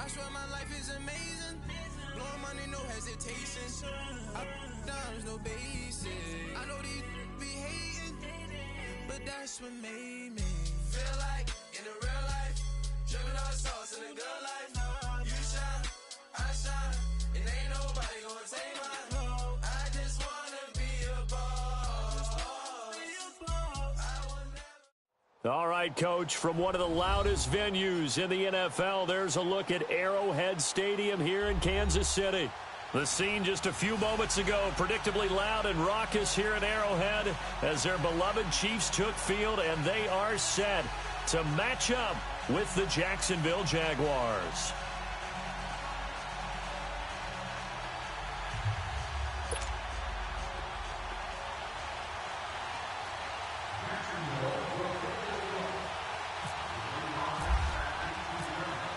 I swear my life is amazing. Blowing money, no hesitation. Dimes, no basic. I know these be hating, but that's what made me feel like in the real life. Dripping all sauce in the good life. You shine, I shine, and ain't nobody gonna take mine. I just wanna be a boss. All right, Coach, from one of the loudest venues in the NFL, there's a look at Arrowhead Stadium here in Kansas City. The scene just a few moments ago, predictably loud and raucous here at Arrowhead as their beloved Chiefs took field, and they are set to match up with the Jacksonville Jaguars.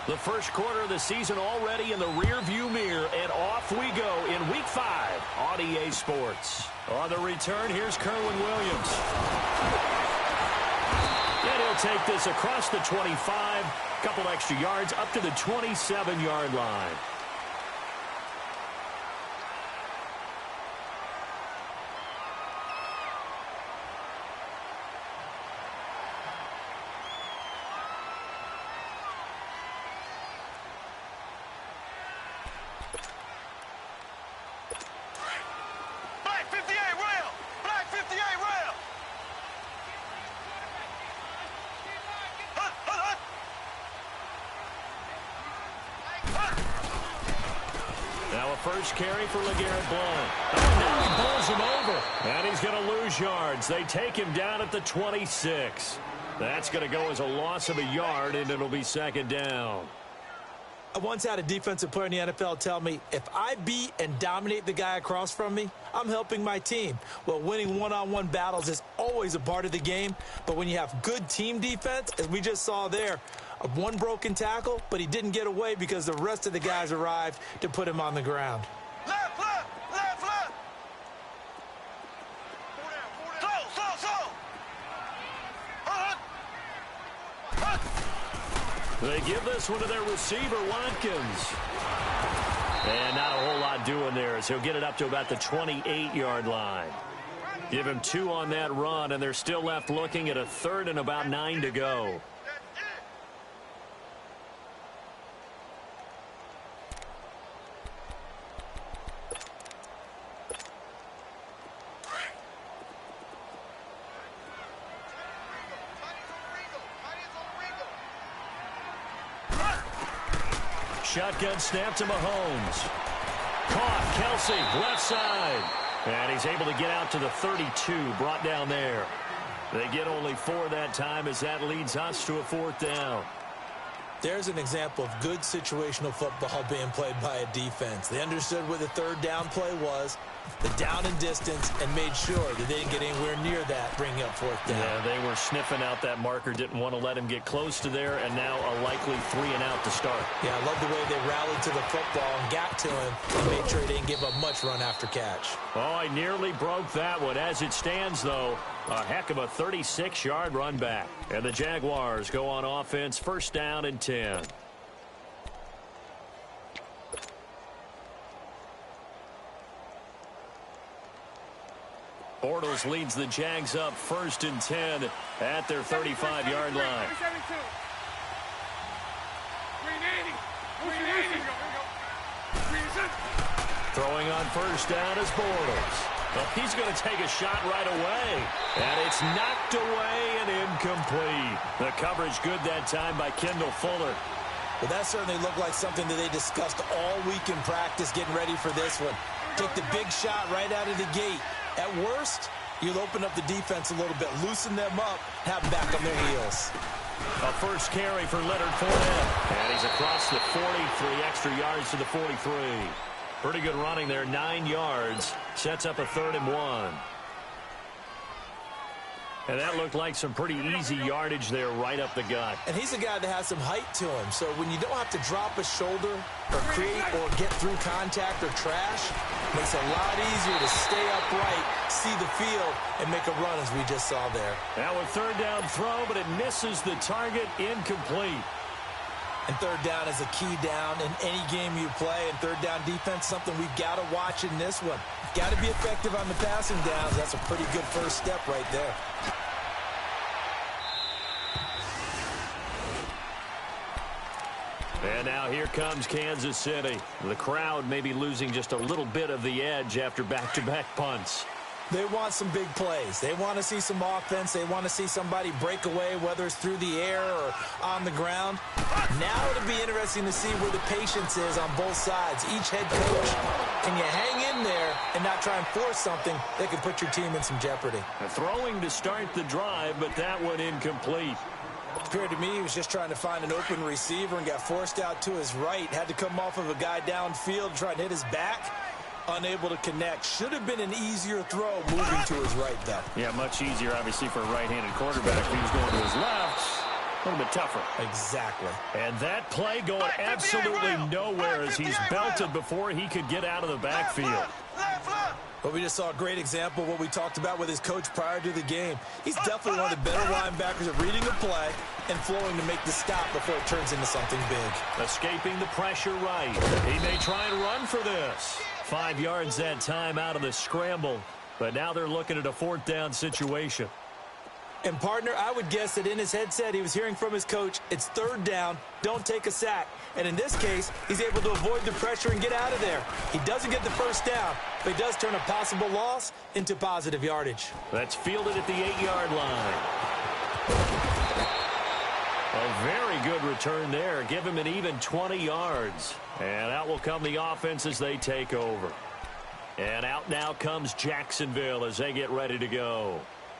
The first quarter of the season already in the rearview mirror, and off we go in Week 5 on EA Sports. On the return, here's Kerwin Williams. And he'll take this across the 25, couple extra yards up to the 27-yard line. First carry for LeGarrette Blount. Oh, now he pulls him over. And he's going to lose yards. They take him down at the 26. That's going to go as a loss of a yard, and it'll be second down. I once had a defensive player in the NFL tell me, if I beat and dominate the guy across from me, I'm helping my team. Well, winning one-on-one battles is always a part of the game, but when you have good team defense, as we just saw there, one broken tackle, but he didn't get away because the rest of the guys arrived to put him on the ground. Left, left, left, left. Slow. They give this one to their receiver, Watkins. And not a whole lot doing there as he'll get it up to about the 28-yard line. Give him 2 on that run, and they're still left looking at a 3rd and about 9 to go. Shotgun snap to Mahomes. Caught, Kelsey, left side. And he's able to get out to the 32, brought down there. They get only 4 that time as that leads us to a 4th down. There's an example of good situational football being played by a defense. They understood where the 3rd down play was, the down and distance, and made sure that they didn't get anywhere near that, bringing up 4th down. Yeah, they were sniffing out that marker, didn't want to let him get close to there, and now a likely 3 and out to start. Yeah, I love the way they rallied to the football and got to him and made sure he didn't give up much run after catch. Oh, I nearly broke that one. As it stands, though, a heck of a 36-yard run back. And the Jaguars go on offense, 1st down and 10. Bortles leads the Jags up 1st and 10 at their 35-yard line. Throwing on 1st down is Bortles. Well, he's going to take a shot right away. And it's knocked away and incomplete. The coverage good that time by Kendall Fuller. Well, that certainly looked like something that they discussed all week in practice getting ready for this one. Take the big shot right out of the gate. At worst, you'll open up the defense a little bit, loosen them up, have them back on their heels. A first carry for Leonard Fournette. And he's across the 40, 3 extra yards to the 43. Pretty good running there, 9 yards. Sets up a 3rd and 1. And that looked like some pretty easy yardage there right up the gut. And he's a guy that has some height to him. So when you don't have to drop a shoulder or create or get through contact or trash, Makes it a lot easier to stay upright, see the field, and make a run as we just saw there. Now a third down throw, but it misses the target, incomplete. And third down is a key down in any game you play. And third down defense, something we've got to watch in this one. Got to be effective on the passing downs. That's a pretty good first step right there. And now here comes Kansas City. The crowd may be losing just a little bit of the edge after back-to-back punts. They want some big plays. They want to see some offense. They want to see somebody break away, whether it's through the air or on the ground. Now it'll be interesting to see where the patience is on both sides. Each head coach, can you hang in there and not try and force something that could put your team in some jeopardy? Throwing to start the drive, but that one incomplete. It appeared to me he was just trying to find an open receiver and got forced out to his right. Had to come off of a guy downfield, try and hit his back. Unable to connect. Should have been an easier throw moving to his right, though. Yeah, much easier, obviously, for a right-handed quarterback. If he was going to his left, a little bit tougher. Exactly. And that play going absolutely nowhere as he's belted before he could get out of the backfield. But we just saw a great example of what we talked about with his coach prior to the game. He's definitely one of the better linebackers at reading the play and flowing to make the stop before it turns into something big. Escaping the pressure right. He may try and run for this. 5 yards that time out of the scramble. But now they're looking at a fourth down situation. And, partner, I would guess that in his headset he was hearing from his coach, it's third down, don't take a sack. And in this case, he's able to avoid the pressure and get out of there. He doesn't get the first down, but he does turn a possible loss into positive yardage. That's fielded at the 8-yard line. A very good return there. Give him an even 20 yards. And out will come the offense as they take over. And out now comes Jacksonville as they get ready to go.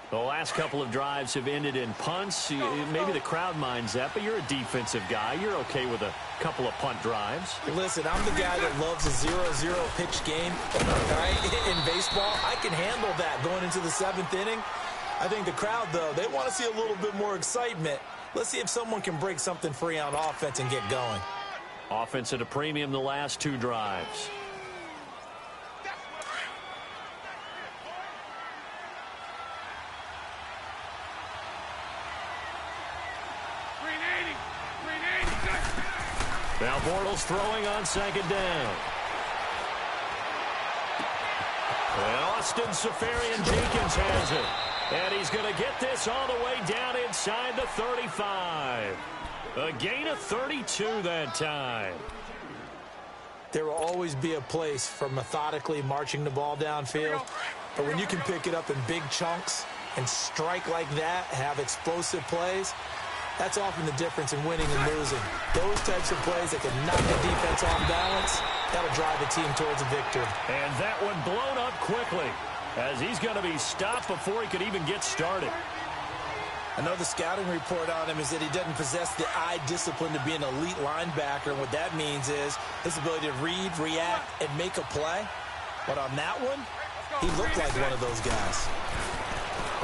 The last couple of drives have ended in punts. Maybe the crowd minds that, but you're a defensive guy. You're okay with a couple of punt drives. Listen, I'm the guy that loves a 0-0 pitch game. Right? In baseball, I can handle that going into the 7th inning. I think the crowd, though, they want to see a little bit more excitement. Let's see if someone can break something free on offense and get going. Offense at a premium the last 2 drives. Now Bortles throwing on second down. And Austin Seferian-Jenkins has it. And he's going to get this all the way down inside the 35. A gain of 32 that time. There will always be a place for methodically marching the ball downfield. But when you can pick it up in big chunks and strike like that, have explosive plays, that's often the difference in winning and losing. Those types of plays that can knock the defense off balance, that'll drive the team towards a victory. And that one blown up quickly as he's going to be stopped before he could even get started. I know the scouting report on him is that he doesn't possess the eye discipline to be an elite linebacker. And what that means is his ability to read, react, and make a play. But on that one, he looked like one of those guys.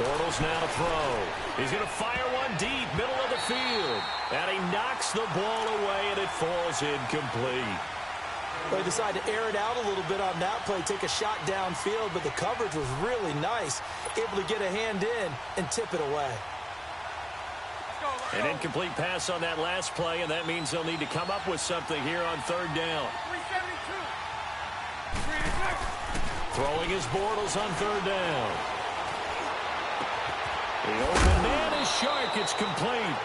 Bortles now to throw. He's going to fire one deep, middle of the field. And he knocks the ball away, and it falls incomplete. They decided to air it out a little bit on that play, take a shot downfield, but the coverage was really nice. Able to get a hand in and tip it away. An incomplete pass on that last play, and that means they'll need to come up with something here on third down. Throwing his Bortles on third down. The open man is Shark. It's complete.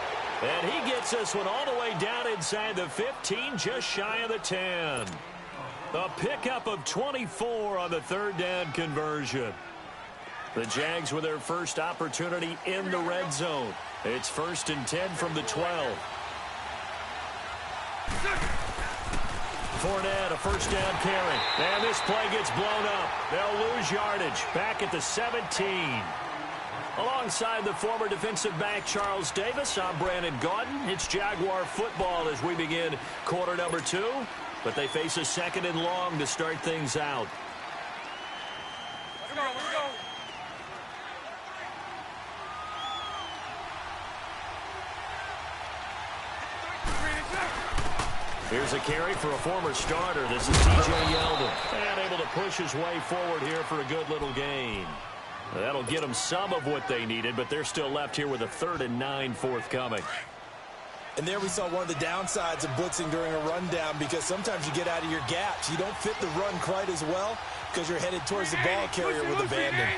And he gets this one all the way down inside the 15, just shy of the 10. A pickup of 24 on the third down conversion. The Jags with their first opportunity in the red zone. It's 1st and 10 from the 12. Fournette, a first down carry. And this play gets blown up. They'll lose yardage back at the 17. Alongside the former defensive back Charles Davis, I'm Brandon Gaudin. It's Jaguar football as we begin quarter number 2. But they face a 2nd and long to start things out. Let's go. Here's a carry for a former starter. This is T.J. Yeldon. And able to push his way forward here for a good little gain. That'll get them some of what they needed, but they're still left here with a 3rd and 9 forthcoming. And there we saw one of the downsides of blitzing during a rundown, because sometimes you get out of your gaps. You don't fit the run quite as well because you're headed towards the ball carrier with abandon.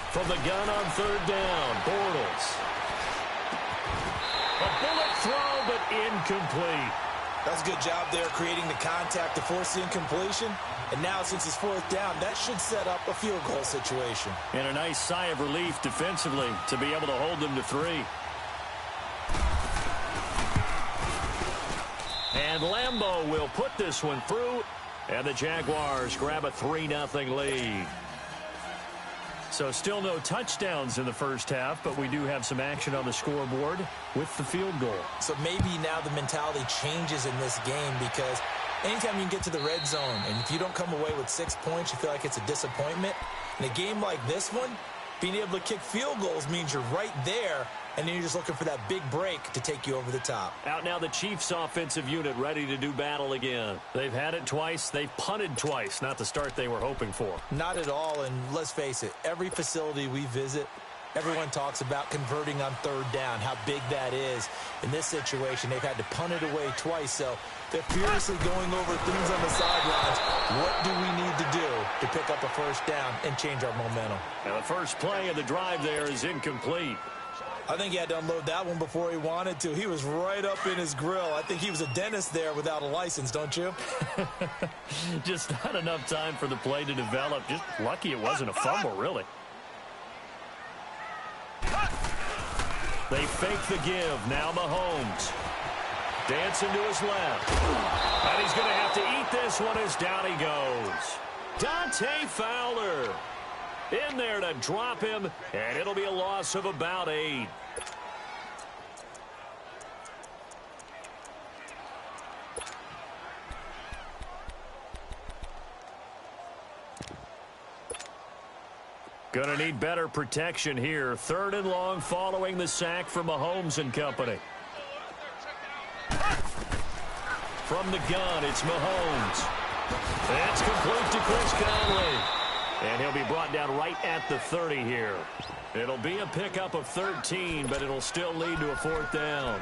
From the gun on 3rd down, Bortles. A bullet throw, but incomplete. That's a good job there creating the contact to force the incompletion. And now, since it's 4th down, that should set up a field goal situation. And a nice sigh of relief defensively to be able to hold them to 3. And Lambeau will put this one through, and the Jaguars grab a 3-0 lead. So still no touchdowns in the first half, but we do have some action on the scoreboard with the field goal. So maybe now the mentality changes in this game, because anytime you can get to the red zone, and if you don't come away with 6 points, you feel like it's a disappointment. In a game like this one, being able to kick field goals means you're right there, and then you're just looking for that big break to take you over the top. Out now the Chiefs offensive unit ready to do battle again. They've had it twice. They've punted twice. Not the start they were hoping for. Not at all, and let's face it, every facility we visit, everyone talks about converting on 3rd down, how big that is. In this situation, they've had to punt it away twice, so they're furiously going over things on the sidelines. What do we need to do to pick up a 1st down and change our momentum? And the first play of the drive there is incomplete. I think he had to unload that one before he wanted to. He was right up in his grill. I think he was a dentist there without a license, don't you? Just not enough time for the play to develop. Just lucky it wasn't a fumble, really. They fake the give. Now Mahomes. Dancing to his left. And he's going to have to eat this one as down he goes. Dante Fowler in there to drop him, and it'll be a loss of about 8. Gonna need better protection here. 3rd and long following the sack from Mahomes and company. From the gun, it's Mahomes. That's complete to Chris Conley. And he'll be brought down right at the 30 here. It'll be a pickup of 13, but it'll still lead to a 4th down.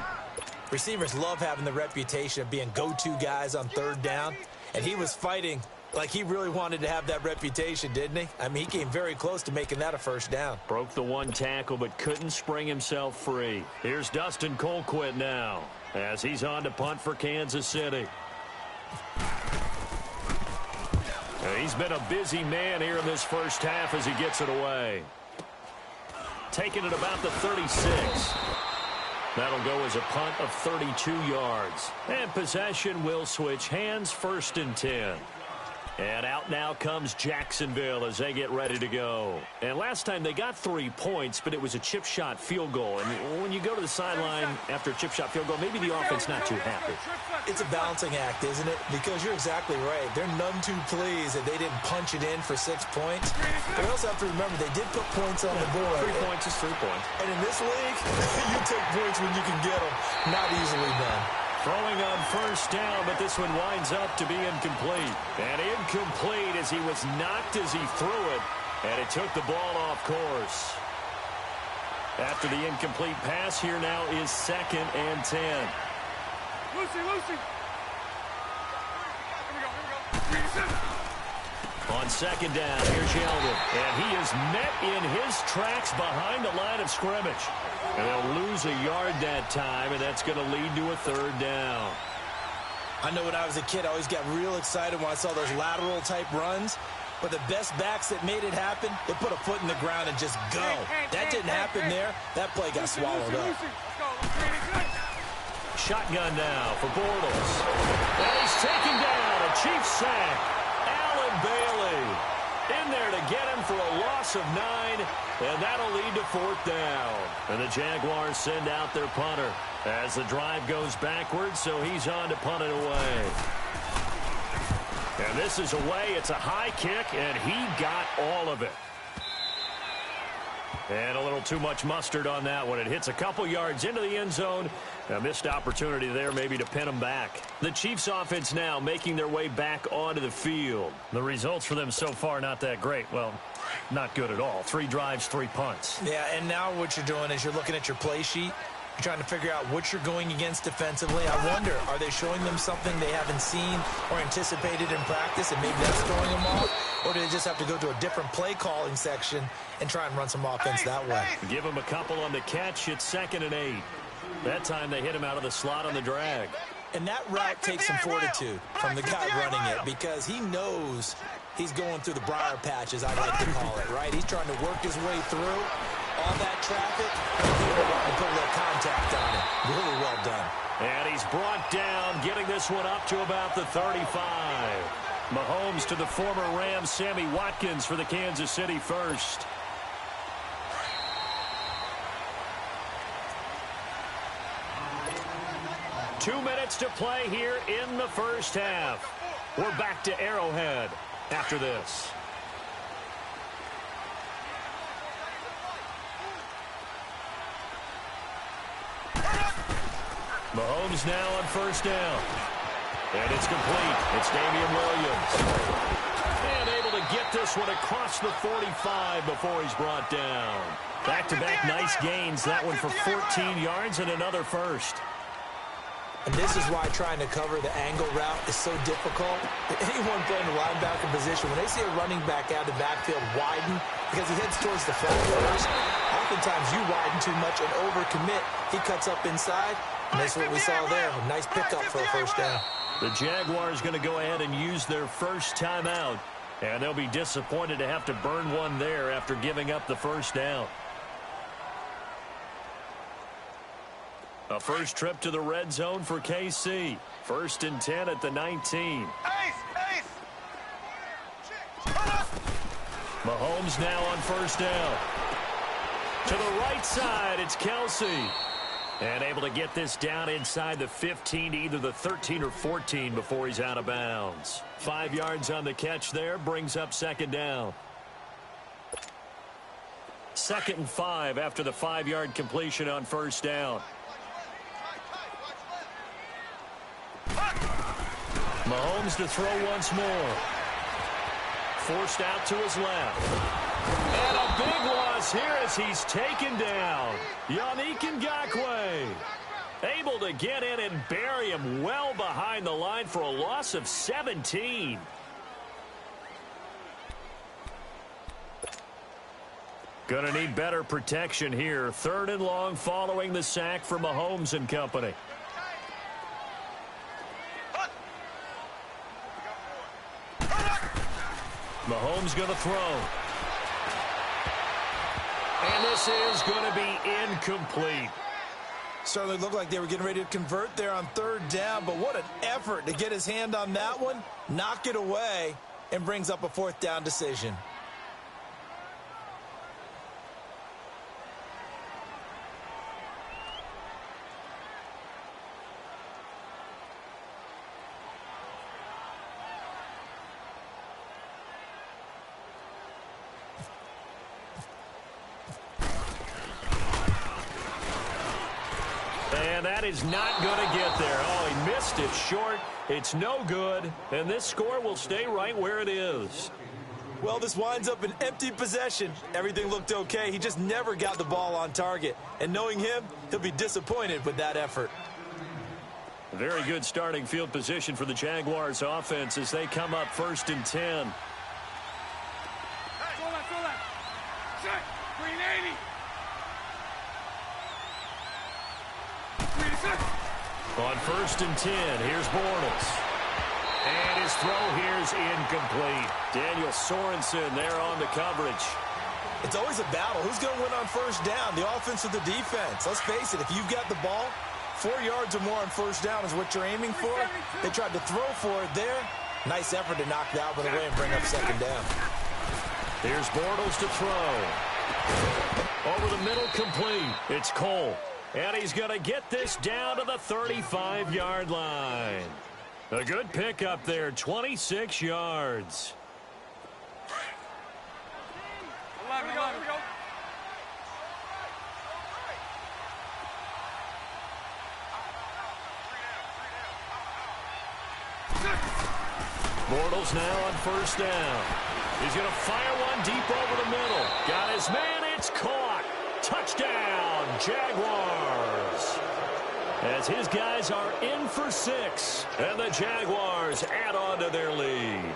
Receivers love having the reputation of being go-to guys on 3rd down, and he was fighting like he really wanted to have that reputation, didn't he? I mean, he came very close to making that a 1st down. Broke the 1 tackle, but couldn't spring himself free. Here's Dustin Colquitt now, as he's on to punt for Kansas City. He's been a busy man here in this first half as he gets it away. Taking it about the 36. That'll go as a punt of 32 yards. And possession will switch hands, 1st and 10. And out now comes Jacksonville as they get ready to go. And last time they got 3 points, but it was a chip shot field goal. And when you go to the sideline after a chip shot field goal, maybe the offense not too happy. It's a balancing act, isn't it? Because you're exactly right. They're none too pleased that they didn't punch it in for 6 points. But we also have to remember they did put points on the board. 3 points is 3 points. And in this league, you take points when you can get them. Not easily done. Throwing on 1st down, but this one winds up to be incomplete. And incomplete as he was knocked as he threw it, and it took the ball off course. After the incomplete pass, here now is 2nd and 10. Lucy. Here we go. On 2nd down, here's Yeldon. And he is met in his tracks behind the line of scrimmage. And they'll lose a yard that time, and that's going to lead to a 3rd down. I know when I was a kid, I always got real excited when I saw those lateral-type runs. But the best backs that made it happen, they put a foot in the ground and just go. That didn't happen there. That play got swallowed up. Shotgun now for Bortles. And he's taken down. A Chiefs sack. Allen Bailey in there to get him for a loss of 9. And that'll lead to 4th down. And the Jaguars send out their punter as the drive goes backwards, so he's on to punt it away. And this is away. It's a high kick, and he got all of it. And a little too much mustard on that one. It hits a couple yards into the end zone. A missed opportunity there maybe to pin them back. The Chiefs offense now making their way back onto the field. The results for them so far not that great. Well, not good at all. 3 drives, 3 punts. Yeah, and now what you're doing is you're looking at your play sheet. You're trying to figure out what you're going against defensively. I wonder, are they showing them something they haven't seen or anticipated in practice, and maybe that's throwing them off? Or do they just have to go to a different play calling section and try and run some offense that way? Give them a couple on the catch. It's 2nd and 8. That time they hit him out of the slot on the drag. And that route takes some fortitude from the guy running it, because he knows he's going through the briar patches, I like to call it, right? He's trying to work his way through all that traffic. People want to put a little contact on it. Really well done. And he's brought down, getting this one up to about the 35. Mahomes to the former Rams, Sammy Watkins for the Kansas City first. Two minutes to play here in the first half. We're back to Arrowhead after this. Mahomes now on first down. And it's complete. It's Damian Williams. And able to get this one across the 45 before he's brought down. Back-to-back nice gains. That one for 14 yards and another first. And this is why trying to cover the angle route is so difficult. Anyone playing the linebacker position, when they see a running back out of the backfield widen because he heads towards the flat first, oftentimes you widen too much and overcommit. He cuts up inside, and that's what we saw there. A nice pickup for a first down. The Jaguars going to go ahead and use their first timeout, and they'll be disappointed to have to burn one there after giving up the first down. A first trip to the red zone for KC. 1st and 10 at the 19. Mahomes now on first down. To the right side, it's Kelsey. And able to get this down inside the 15 to either the 13 or 14 before he's out of bounds. 5 yards on the catch there, brings up 2nd down. 2nd and 5 after the 5-yard completion on first down. Mahomes to throw once more. Forced out to his left. And a big loss here as he's taken down. Yannick Ngakoue able to get in and bury him well behind the line for a loss of 17. Gonna need better protection here. 3rd and long following the sack for Mahomes and company. Mahomes going to throw. And this is going to be incomplete. Certainly looked like they were getting ready to convert there on 3rd down, but what an effort to get his hand on that one, knock it away, and brings up a 4th down decision. And that is not going to get there. Oh, he missed it short. It's no good. And this score will stay right where it is. Well, this winds up an empty possession. Everything looked okay. He just never got the ball on target. And knowing him, he'll be disappointed with that effort. Very good starting field position for the Jaguars offense as they come up 1st and 10. Check. 380. On 1st and 10, here's Bortles. And his throw here's incomplete. Daniel Sorensen there on the coverage. It's always a battle. Who's going to win on first down, the offense or the defense? Let's face it, if you've got the ball, 4 yards or more on first down is what you're aiming for. They tried to throw for it there. Nice effort to knock that one away and bring up 2nd down. Here's Bortles to throw. Over the middle, complete. It's Cole. And he's going to get this down to the 35-yard line. A good pickup there, 26 yards. 11. Bortles now on first down. He's going to fire one deep over the middle. Got his man. It's caught. Touchdown, Jaguars. As his guys are in for 6. And the Jaguars add on to their lead.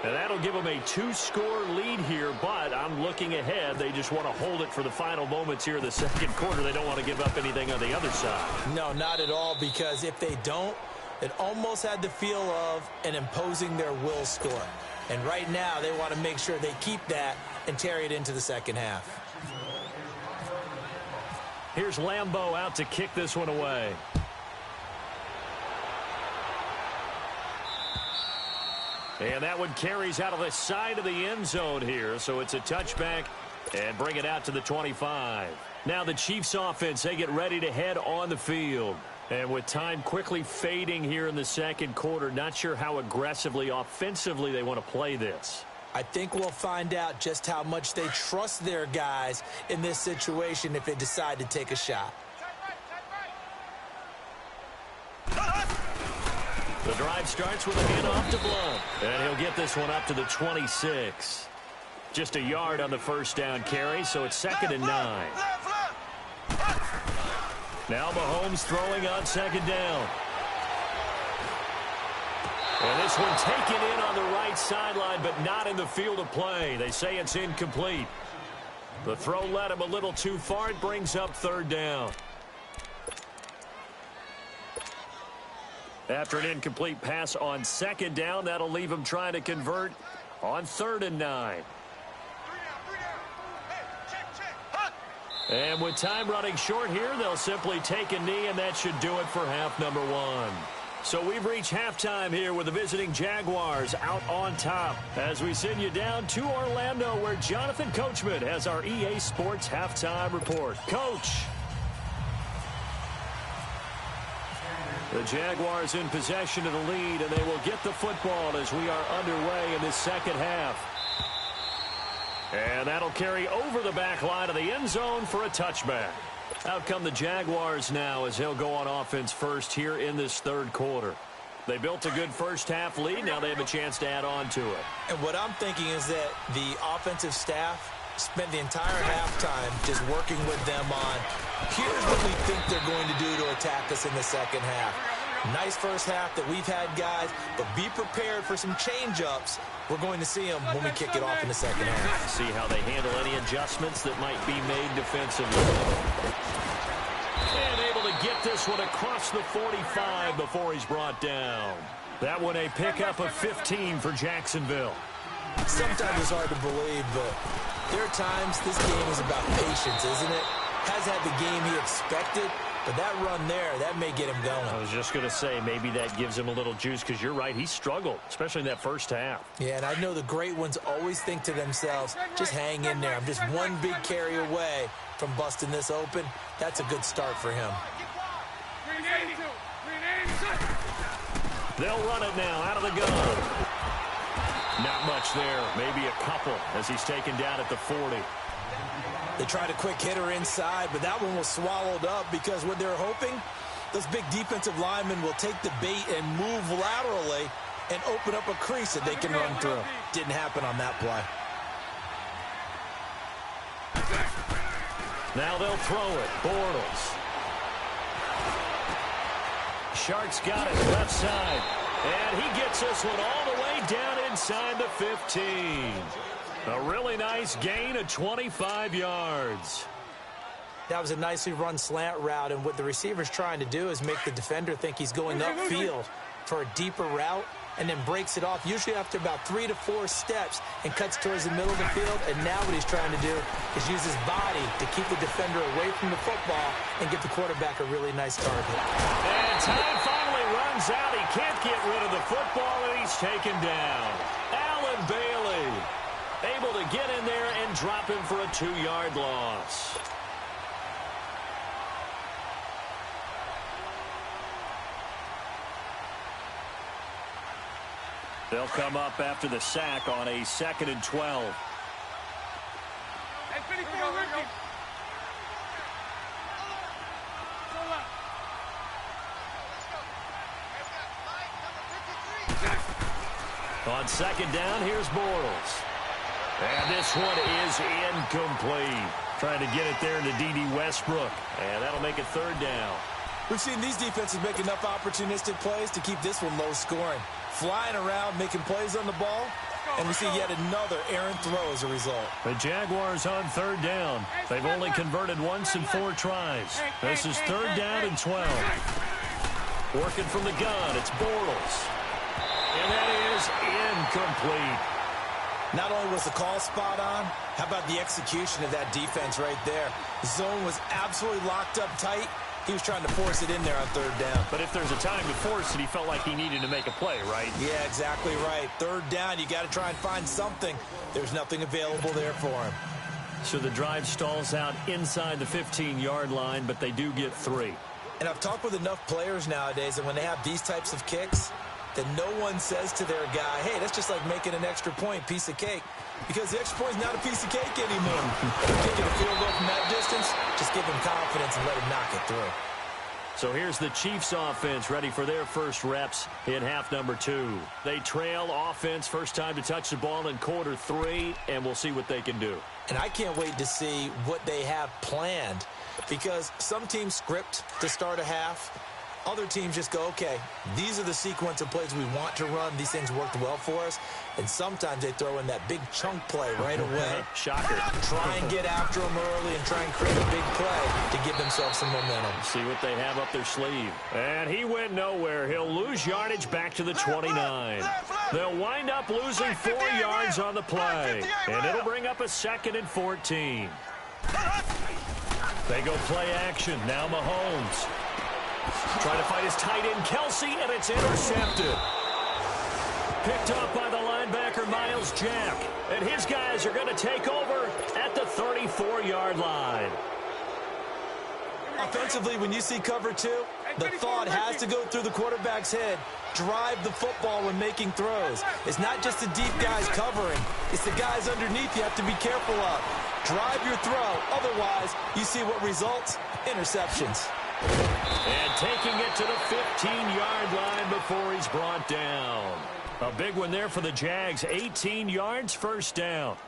And that'll give them a 2-score lead here, but I'm looking ahead. They just want to hold it for the final moments here in the second quarter. They don't want to give up anything on the other side. No, not at all, because if they don't, it almost had the feel of an imposing their will score. And right now, they want to make sure they keep that and carry it into the second half. Here's Lambeau out to kick this one away. And that one carries out of the side of the end zone here. So it's a touchback and bring it out to the 25. Now the Chiefs offense, they get ready to head on the field. And with time quickly fading here in the second quarter, not sure how aggressively, offensively they want to play this. I think we'll find out just how much they trust their guys in this situation if they decide to take a shot. The drive starts with a handoff to Blount. And he'll get this one up to the 26. Just a yard on the first down carry, so it's 2nd and 9. Now Mahomes throwing on 2nd down. And this one taken in on the right sideline, but not in the field of play. They say it's incomplete. The throw led him a little too far. It brings up 3rd down. After an incomplete pass on 2nd down, that'll leave him trying to convert on 3rd and 9. And with time running short here, they'll simply take a knee, and that should do it for half number 1. So we've reached halftime here with the visiting Jaguars out on top as we send you down to Orlando, where Jonathan Coachman has our EA Sports halftime report. Coach. The Jaguars in possession of the lead, and they will get the football as we are underway in this second half. And that'll carry over the back line of the end zone for a touchback. Out come the Jaguars now as they'll go on offense first here in this 3rd quarter. They built a good first half lead. Now they have a chance to add on to it. And what I'm thinking is that the offensive staff spent the entire halftime just working with them on, here's what we think they're going to do to attack us in the second half. Nice first half that we've had, guys, but be prepared for some change-ups. We're going to see them when we kick it off in the second half. See how they handle any adjustments that might be made defensively. And able to get this one across the 45 before he's brought down. That one a pickup of 15 for Jacksonville. Sometimes it's hard to believe, but there are times this game is about patience, isn't it? Has had the game he expected, but that run there, that may get him going. I was just going to say, maybe that gives him a little juice, because you're right, he struggled, especially in that first half. Yeah, and I know the great ones always think to themselves, just hang in there. I'm just one big carry away from busting this open. That's a good start for him. They'll run it now out of the gun. Not much there, maybe a couple as he's taken down at the 40. They tried a quick hitter inside, but that one was swallowed up because what they're hoping, those big defensive linemen will take the bait and move laterally and open up a crease that they can run through. Didn't happen on that play. Now they'll throw it. Bortles. Shark's got it left side. And he gets this one all the way down inside the 15. A really nice gain of 25 yards. That was a nicely run slant route, and what the receiver's trying to do is make the defender think he's going upfield for a deeper route, and then breaks it off, usually after about 3 to 4 steps, and cuts towards the middle of the field. And now what he's trying to do is use his body to keep the defender away from the football and give the quarterback a really nice target. And time finally runs out. He can't get rid of the football, and he's taken down. Allen Bailey able to get in there and drop him for a 2-yard loss. They'll come up after the sack on a 2nd and 12. On second down, here's Bortles. And this one is incomplete. Trying to get it there to D.D. Westbrook. And that'll make it third down. We've seen these defenses make enough opportunistic plays to keep this one low scoring. Flying around, making plays on the ball. And we see yet another errant throw as a result. The Jaguars on third down. They've only converted once in 4 tries. This is third down and 12. Working from the gun, it's Bortles. And that is incomplete. Not only was the call spot on, how about the execution of that defense right there? The zone was absolutely locked up tight. He was trying to force it in there on third down. But if there's a time to force it, he felt like he needed to make a play, right? Yeah, exactly right. Third down, you got to try and find something. There's nothing available there for him. So the drive stalls out inside the 15-yard line, but they do get 3. And I've talked with enough players nowadays that when they have these types of kicks, that no one says to their guy, hey, that's just like making an extra point, piece of cake. Because the extra point is not a piece of cake anymore. Kicking a field goal from that distance, just give him confidence and let him knock it through. So here's the Chiefs offense ready for their first reps in half number 2. They trail offense first time to touch the ball in quarter 3, and we'll see what they can do. And I can't wait to see what they have planned, because some teams script to start a half. Other teams just go, okay, these are the sequence of plays we want to run. These things worked well for us. And sometimes they throw in that big chunk play right away. Shocker. Try and get after them early and try and create a big play to give themselves some momentum. See what they have up their sleeve. And he went nowhere. He'll lose yardage back to the 29. They'll wind up losing 4 yards on the play. And it'll bring up a 2nd and 14. They go play action. Now Mahomes. Trying to fight his tight end, Kelsey, and it's intercepted. Picked up by the linebacker, Miles Jack. And his guys are going to take over at the 34-yard line. Offensively, when you see cover 2, the thought has to go through the quarterback's head. Drive the football when making throws. It's not just the deep guys covering. It's the guys underneath you have to be careful of. Drive your throw. Otherwise, you see what results? Interceptions. And taking it to the 15-yard line before he's brought down. A big one there for the Jags. 18 yards, first down.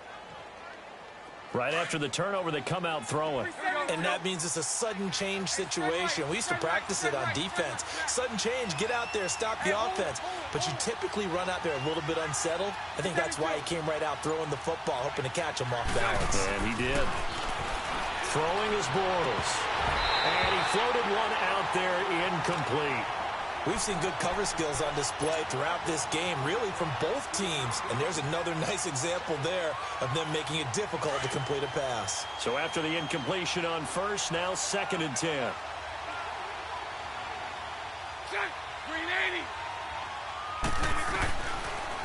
Right after the turnover, they come out throwing. And that means it's a sudden change situation. We used to practice it on defense. Sudden change, get out there, stop the offense. But you typically run out there a little bit unsettled. I think that's why he came right out throwing the football, hoping to catch him off balance. And he did. Throwing is Bortles. And he floated one out there incomplete. We've seen good cover skills on display throughout this game, really from both teams. And there's another nice example there of them making it difficult to complete a pass. So after the incompletion on first, now 2nd and 10. Green 80.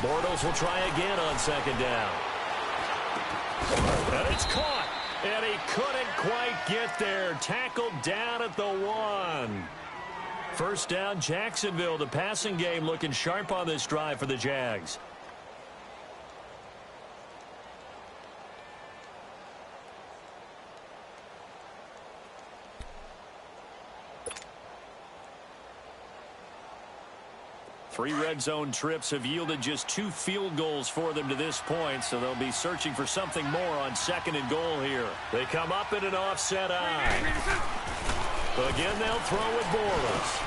Bortles will try again on 2nd down. And it's caught. And he couldn't quite get there. Tackled down at the 1. First down, Jacksonville. The passing game looking sharp on this drive for the Jags. Three red zone trips have yielded just 2 field goals for them to this point, so they'll be searching for something more on 2nd and goal here. They come up in an offset eye. Again, they'll throw with Bortles.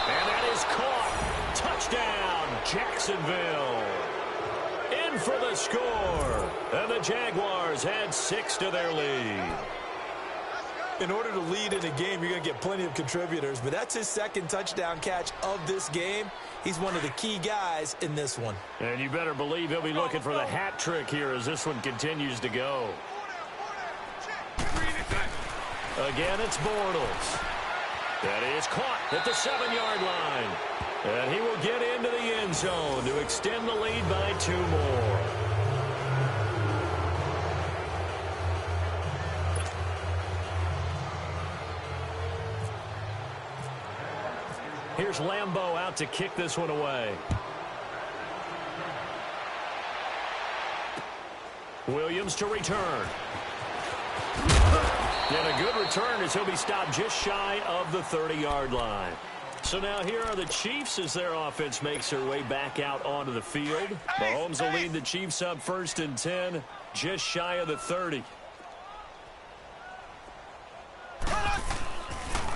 And that is caught. Touchdown, Jacksonville. In for the score. And the Jaguars add 6 to their lead. In order to lead in a game, you're going to get plenty of contributors, but that's his 2nd touchdown catch of this game. He's one of the key guys in this one. And you better believe he'll be looking for the hat trick here as this one continues to go. Again, it's Bortles. That is caught at the 7-yard line. And he will get into the end zone to extend the lead by 2 more. Here's Lambeau out to kick this one away. Williams to return. And a good return as he'll be stopped just shy of the 30-yard line. So now here are the Chiefs as their offense makes their way back out onto the field. Mahomes will lead the Chiefs up 1st and 10, just shy of the 30.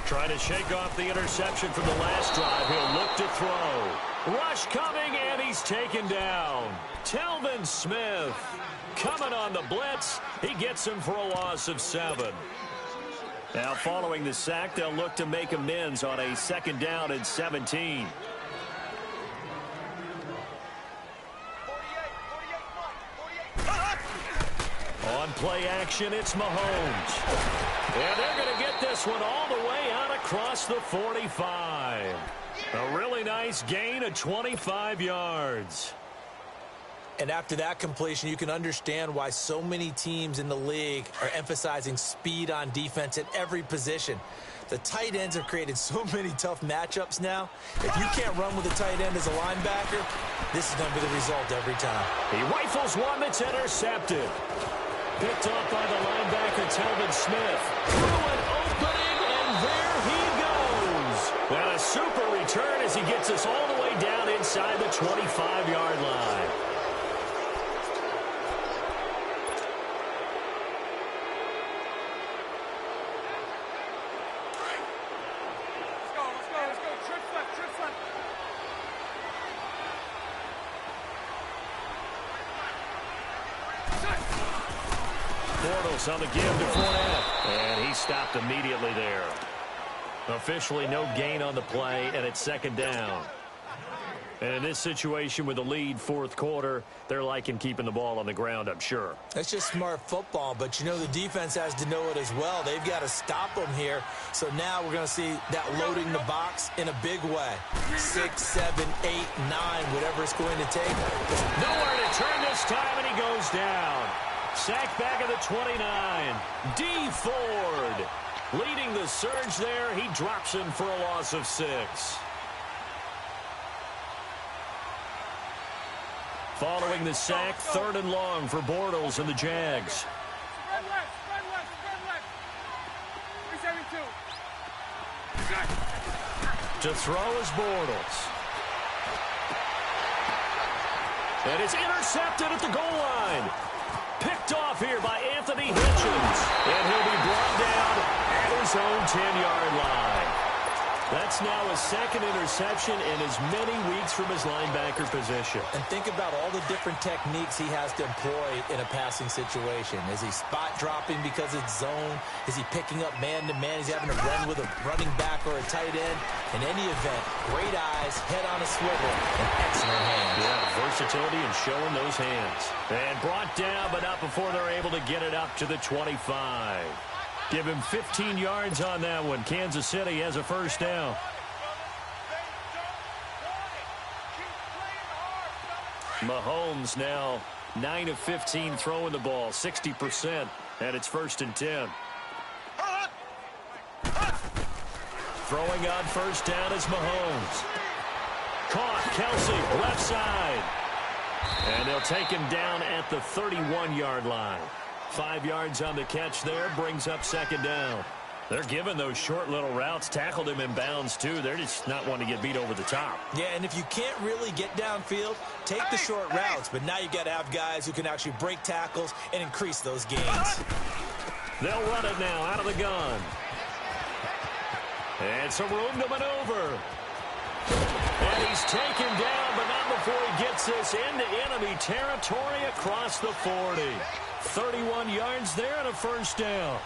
Trying to shake off the interception from the last drive. He'll look to throw. Rush coming, and he's taken down. Telvin Smith coming on the blitz. He gets him for a loss of 7. Now following the sack, they'll look to make amends on a 2nd down and 17. On play action, it's Mahomes. And they're going to get this one all the way out across the 45. A really nice gain of 25 yards. And after that completion, you can understand why so many teams in the league are emphasizing speed on defense at every position. The tight ends have created so many tough matchups now. If you can't run with a tight end as a linebacker, this is going to be the result every time. He rifles one that's intercepted. Picked off by the linebacker, Telvin Smith. Through an opening, and there he goes. And a super return as he gets us all the way down inside the 25-yard line. On the give to Fournette, and he stopped immediately there. Officially no gain on the play, and it's 2nd down. And in this situation with the lead 4th quarter, they're liking keeping the ball on the ground, I'm sure. That's just smart football, but you know the defense has to know it as well. They've got to stop them here. So now we're going to see that loading the box in a big way. 6, 7, 8, 9, whatever it's going to take. Nowhere to turn this time, and he goes down. Sack back at the 29. D. Ford leading the surge there. He drops him for a loss of 6. Following the sack, 3rd and long for Bortles and the Jags. Spread left, spread left, spread left. 372. To throw is Bortles. And it's intercepted at the goal line. Picked off here by Anthony Hitchens. And he'll be brought down at his own 10-yard line. That's now his 2nd interception in as many weeks from his linebacker position. And think about all the different techniques he has to employ in a passing situation. Is he spot dropping because it's zone? Is he picking up man-to-man? Is he having to run with a running back or a tight end? In any event, great eyes, head on a swivel, and excellent hands. Yeah, versatility and showing those hands. And brought down, but not before they're able to get it up to the 25. Give him 15 yards on that one. Kansas City has a 1st down. Mahomes now 9 of 15 throwing the ball, 60%, and it's 1st and 10. Throwing on 1st down is Mahomes. Caught, Kelsey, left side. And they'll take him down at the 31-yard line. 5 yards on the catch there, brings up 2nd down. They're giving those short little routes, tackled him in bounds too. They're just not wanting to get beat over the top. Yeah, and if you can't really get downfield, take the short routes. But now you got to have guys who can actually break tackles and increase those gains. They'll run it now out of the gun. And some room to maneuver. And he's taken down, but not before he gets this into enemy territory across the 40. 31 yards there and a 1st down.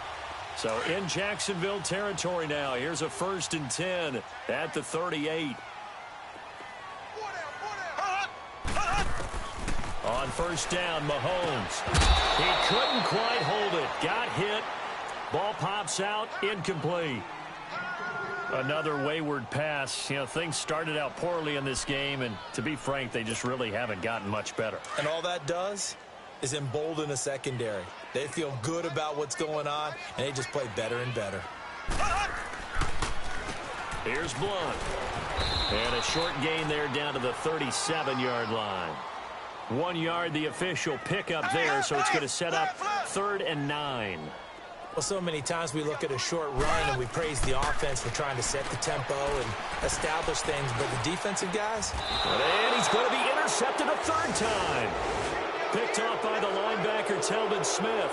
So in Jacksonville territory now. Here's a 1st and 10 at the 38. On 1st down, Mahomes. He couldn't quite hold it. Got hit. Ball pops out. Incomplete. Another wayward pass. You know, things started out poorly in this game, and to be frank, they just really haven't gotten much better. And all that does is embolden a secondary. They feel good about what's going on, and they just play better and better. Here's Blunt. And a short gain there down to the 37-yard line. 1 yard, the official pickup there, so it's going to set up 3rd and 9. Well, so many times we look at a short run and we praise the offense for trying to set the tempo and establish things, but the defensive guys? And he's going to be intercepted a third time. Picked off by the linebacker, Telvin Smith.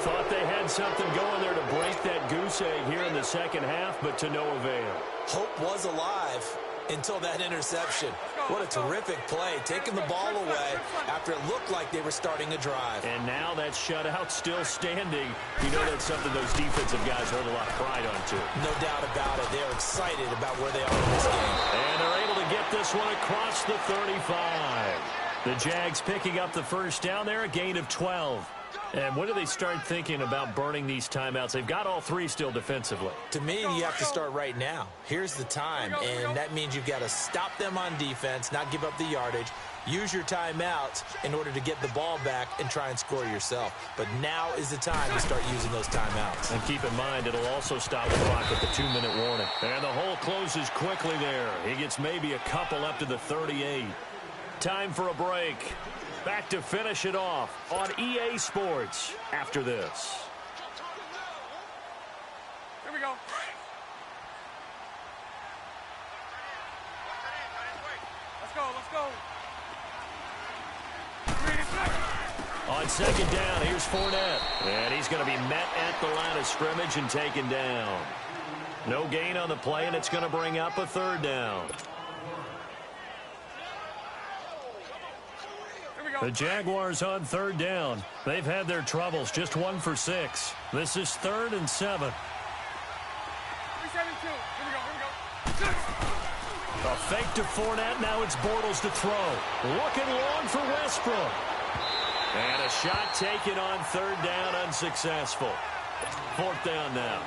Thought they had something going there to break that goose egg here in the second half, but to no avail. Hope was alive until that interception. What a terrific play, taking the ball away after it looked like they were starting a drive. And now that shutout still standing. You know that's something those defensive guys hold a lot of pride on, too. No doubt about it. They're excited about where they are in this game. And they're able to get this one across the 35. The Jags picking up the first down there, a gain of 12. And when do they start thinking about burning these timeouts? They've got all three still defensively. To me, you have to start right now. Here's the time, and that means you've got to stop them on defense, not give up the yardage, use your timeouts in order to get the ball back and try and score yourself. But now is the time to start using those timeouts. And keep in mind, it'll also stop the clock with the 2-minute warning. And the hole closes quickly there. He gets maybe a couple up to the 38. Time for a break. Back to finish it off on EA Sports after this. Here we go. Let's go, let's go. On second down, here's Fournette. And he's going to be met at the line of scrimmage and taken down. No gain on the play, and it's going to bring up a third down. The Jaguars on third down. They've had their troubles, just 1 for 6. This is 3rd and 7. 372. Here we go, here we go. A fake to Fournette. Now it's Bortles to throw. Looking long for Westbrook. And a shot taken on third down, unsuccessful. 4th down now.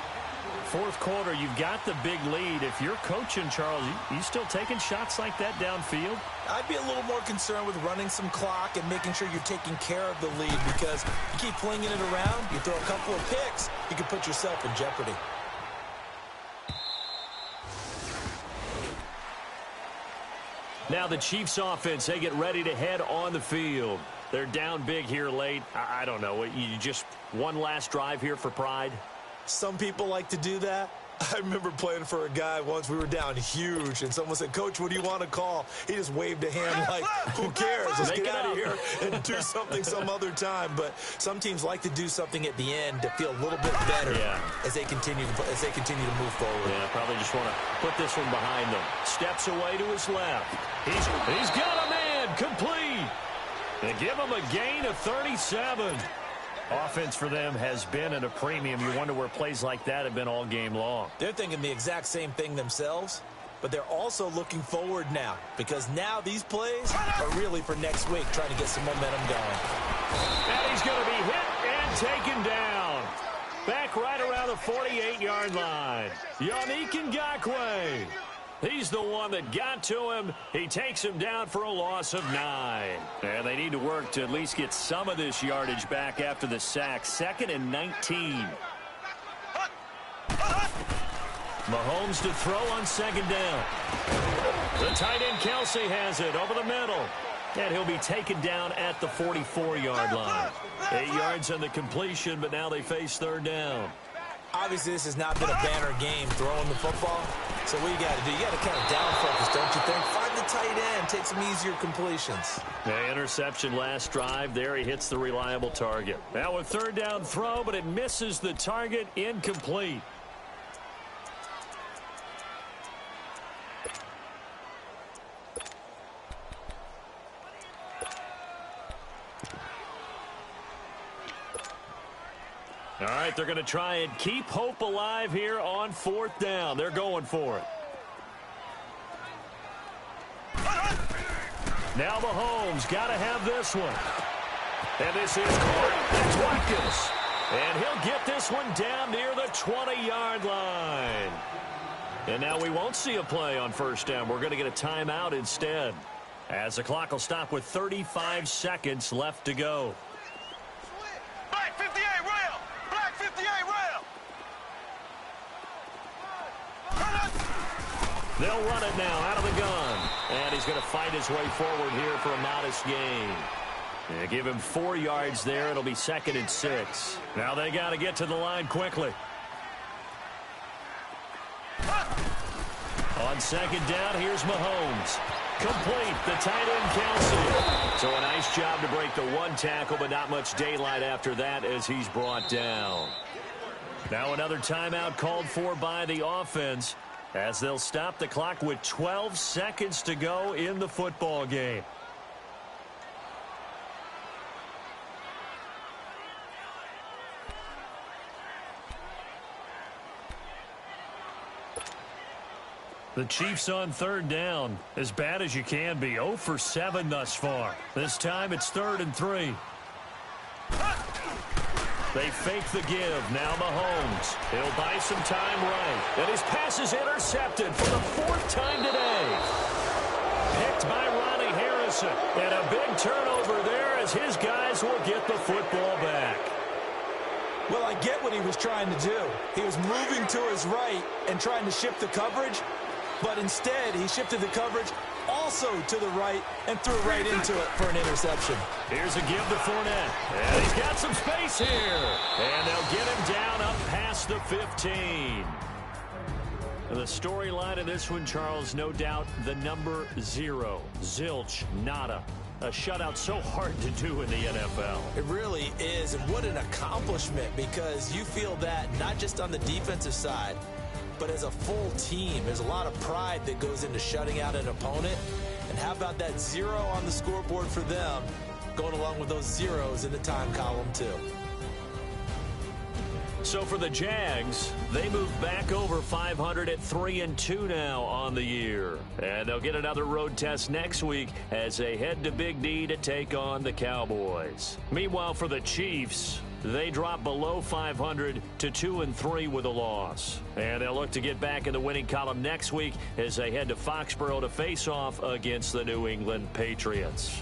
4th quarter, you've got the big lead. If you're coaching, Charles, you still taking shots like that downfield? I'd be a little more concerned with running some clock and making sure you're taking care of the lead, because you keep flinging it around, you throw a couple of picks, you can put yourself in jeopardy. Now the Chiefs offense, they get ready to head on the field. They're down big here late. I don't know. You just one last drive here for pride? Some people like to do that. I remember playing for a guy once. We were down huge, and someone said, "Coach, what do you want to call?" He just waved a hand like, who cares? Let's get out of here and do something some other time. But some teams like to do something at the end to feel a little bit better as they continue to move forward. Yeah, probably just want to put this one behind them. Steps away to his left. He's got a man complete. And give him a gain of 37. Offense for them has been at a premium. You wonder where plays like that have been all game long. They're thinking the exact same thing themselves, but they're also looking forward now, because now these plays are really for next week, trying to get some momentum going. And he's going to be hit and taken down. Back right around the 48-yard line. Yannick Ngakoue. He's the one that got to him. He takes him down for a loss of 9. And they need to work to at least get some of this yardage back after the sack. 2nd and 19. Mahomes to throw on 2nd down. The tight end Kelsey has it over the middle. And he'll be taken down at the 44-yard line. 8 yards on the completion, but now they face 3rd down. Obviously, this has not been a banner game throwing the football. So what you got to do, you got to kind of down focus, don't you think? Find the tight end, take some easier completions. The interception last drive. There he hits the reliable target. Now a 3rd down throw, but it misses the target, incomplete. All right, they're going to try and keep hope alive here on 4th down. They're going for it. Now Mahomes got to have this one. And this is That's Watkins. And he'll get this one down near the 20-yard line. And now we won't see a play on 1st down. We're going to get a timeout instead, as the clock will stop with 35 seconds left to go. Black 58 rail! Black 58 rail! They'll run it now out of the gun. And he's going to fight his way forward here for a modest gain. They give him 4 yards there. It'll be 2nd and 6. Now they got to get to the line quickly. On 2nd down, here's Mahomes. Complete. The tight end counts it. So a nice job to break the 1 tackle, but not much daylight after that as he's brought down. Now another timeout called for by the offense as they'll stop the clock with 12 seconds to go in the football game. The Chiefs on 3rd down. As bad as you can be. 0 for 7 thus far. This time it's 3rd and 3. They fake the give. Now Mahomes. He'll buy some time right. And his pass is intercepted for the 4th time today. Picked by Ronnie Harrison. And a big turnover there as his guys will get the football back. Well, I get what he was trying to do. He was moving to his right and trying to shift the coverage. But instead, he shifted the coverage also to the right and threw right into it for an interception. Here's a give to Fournette. And he's got some space here. And they'll get him down up past the 15. The storyline of this one, Charles, no doubt the number 0. Zilch, nada. A shutout so hard to do in the NFL. It really is. And what an accomplishment, because you feel that not just on the defensive side, but as a full team. There's a lot of pride that goes into shutting out an opponent. And how about that 0 on the scoreboard for them, going along with those zeros in the time column too. So for the Jags, they move back over 500 at 3-2 now on the year. And they'll get another road test next week as they head to Big D to take on the Cowboys. Meanwhile, for the Chiefs, they drop below 500 to 2-3 with a loss. And they'll look to get back in the winning column next week as they head to Foxborough to face off against the New England Patriots.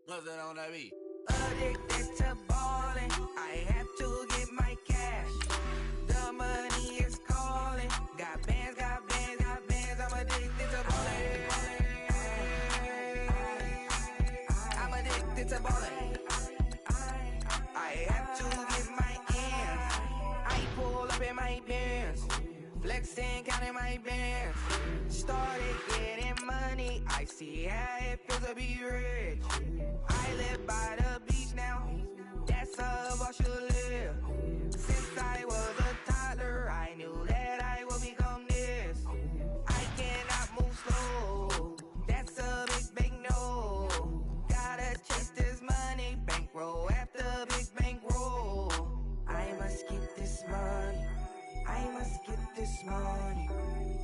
What's that on that beat? Addicted to ballin', I have to get my cash. The money is calling. Got bands, got bands, got bands. I'm addicted to ballin'. I'm addicted to ballin'. I have to get my ends. I pull up in my Benz, flexing, counting my bands. Started getting money. I see how it feels to be rich. I live by the beach now. That's how I should live. Since I was a toddler, I knew that I would become this. I cannot move slow. That's a big no. Gotta chase this money, bankroll after big bankroll. I must get this money. I must get this money.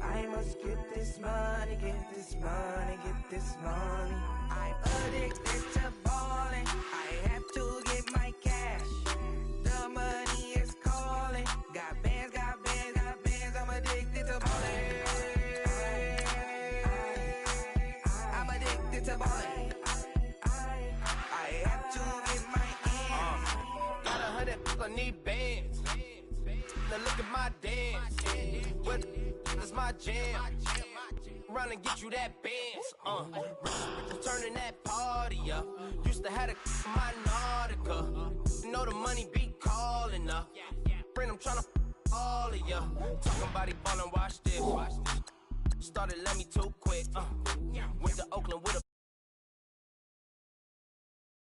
I must get this money, get this money, get this money. I'm addicted to ballin'. I have to get my cash. The money is calling. Got bands, got bands, got bands. I'm addicted to ballin'. I'm addicted to ballin'. I have to get my ends. Got 100, I need bands. Now look at my dance. What is my jam? Run and get you that bands. Turning that party up. Used to have a my Nautica. You know the money be calling up. Friend, I'm tryna all of ya. Talking about he ballin', watch this. Started let me too quick. Went to Oakland with a